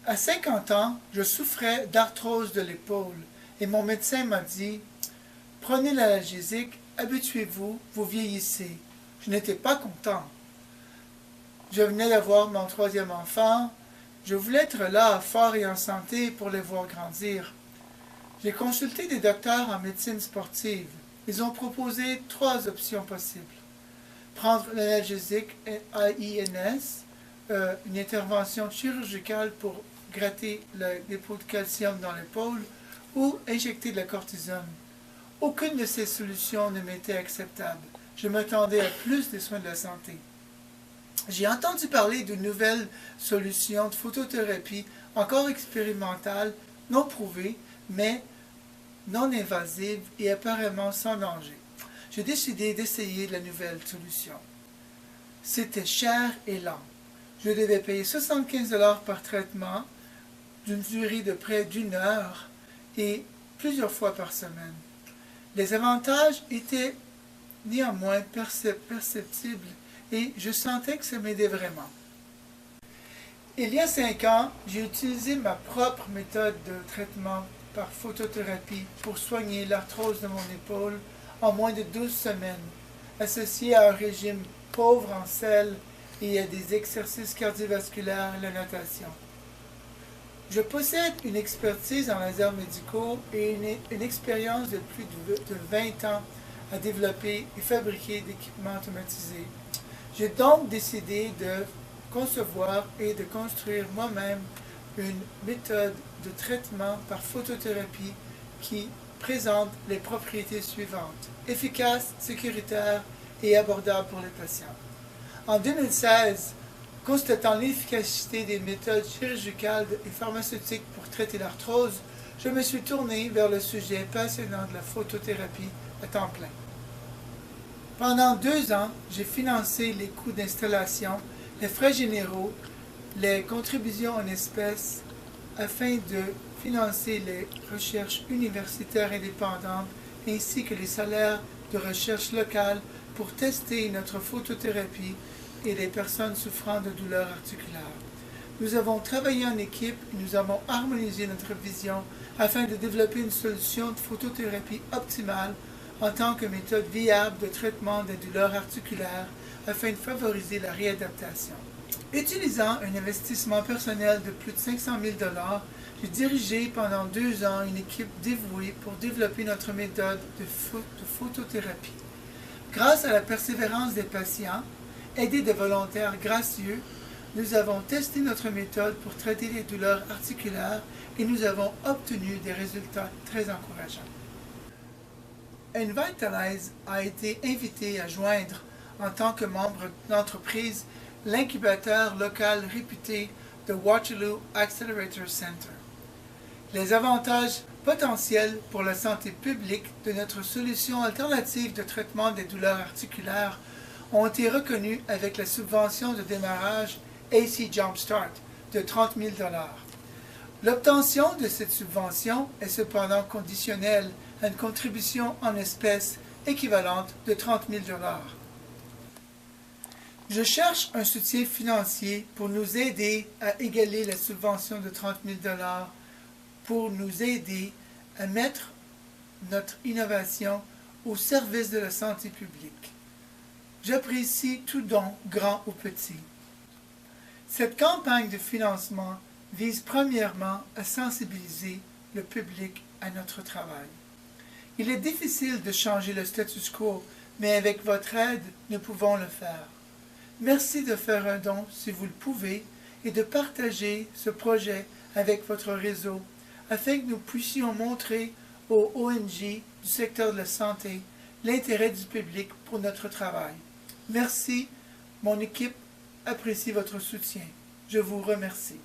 À 50 ans, je souffrais d'arthrose de l'épaule et mon médecin m'a dit « Prenez l'analgésique, habituez-vous, vous vieillissez. » Je n'étais pas content. Je venais d'avoir mon troisième enfant. Je voulais être là, fort et en santé, pour les voir grandir. J'ai consulté des docteurs en médecine sportive. Ils ont proposé 3 options possibles. Prendre l'analgésique AINS, une intervention chirurgicale pour gratter le dépôt de calcium dans l'épaule, ou injecter de la cortisone. Aucune de ces solutions ne m'était acceptable. Je m'attendais à plus des soins de la santé. J'ai entendu parler d'une nouvelle solution de photothérapie encore expérimentale, non prouvée, mais non invasive et apparemment sans danger. J'ai décidé d'essayer la nouvelle solution. C'était cher et lent. Je devais payer 75 $ par traitement d'une durée de près d'1 heure et plusieurs fois par semaine. Les avantages étaient néanmoins perceptibles et je sentais que ça m'aidait vraiment. Il y a 5 ans, j'ai utilisé ma propre méthode de traitement par photothérapie pour soigner l'arthrose de mon épaule en moins de 12 semaines, associé à un régime pauvre en sel et à des exercices cardiovasculaires et la natation. Je possède une expertise en lasers médicaux et une expérience de plus de 20 ans à développer et fabriquer d'équipements automatisés. J'ai donc décidé de concevoir et de construire moi-même une méthode de traitement par photothérapie qui présente les propriétés suivantes: efficace, sécuritaire et abordable pour les patients. En 2016, constatant l'efficacité des méthodes chirurgicales et pharmaceutiques pour traiter l'arthrose, je me suis tourné vers le sujet passionnant de la photothérapie à temps plein. Pendant 2 ans, j'ai financé les coûts d'installation, les frais généraux, les contributions en espèces, afin de financer les recherches universitaires indépendantes ainsi que les salaires de recherche locales pour tester notre photothérapie et les personnes souffrant de douleurs articulaires. Nous avons travaillé en équipe et nous avons harmonisé notre vision afin de développer une solution de photothérapie optimale en tant que méthode viable de traitement des douleurs articulaires afin de favoriser la réadaptation. Utilisant un investissement personnel de plus de 500 000 $, j'ai dirigé pendant 2 ans une équipe dévouée pour développer notre méthode de photothérapie. Grâce à la persévérance des patients, aidés de volontaires gracieux, nous avons testé notre méthode pour traiter les douleurs articulaires et nous avons obtenu des résultats très encourageants. Envitalize a été invité à joindre, en tant que membre d'entreprise, l'incubateur local réputé de Waterloo Accelerator Center. Les avantages potentiels pour la santé publique de notre solution alternative de traitement des douleurs articulaires ont été reconnus avec la subvention de démarrage AC Jumpstart de 30 000 $. L'obtention de cette subvention est cependant conditionnelle à une contribution en espèces équivalente de 30 000 $. Je cherche un soutien financier pour nous aider à égaler la subvention de 30 000 $, pour nous aider à mettre notre innovation au service de la santé publique. J'apprécie tout don, grand ou petit. Cette campagne de financement vise premièrement à sensibiliser le public à notre travail. Il est difficile de changer le status quo, mais avec votre aide, nous pouvons le faire. Merci de faire un don si vous le pouvez et de partager ce projet avec votre réseau afin que nous puissions montrer aux ONG du secteur de la santé l'intérêt du public pour notre travail. Merci, mon équipe apprécie votre soutien. Je vous remercie.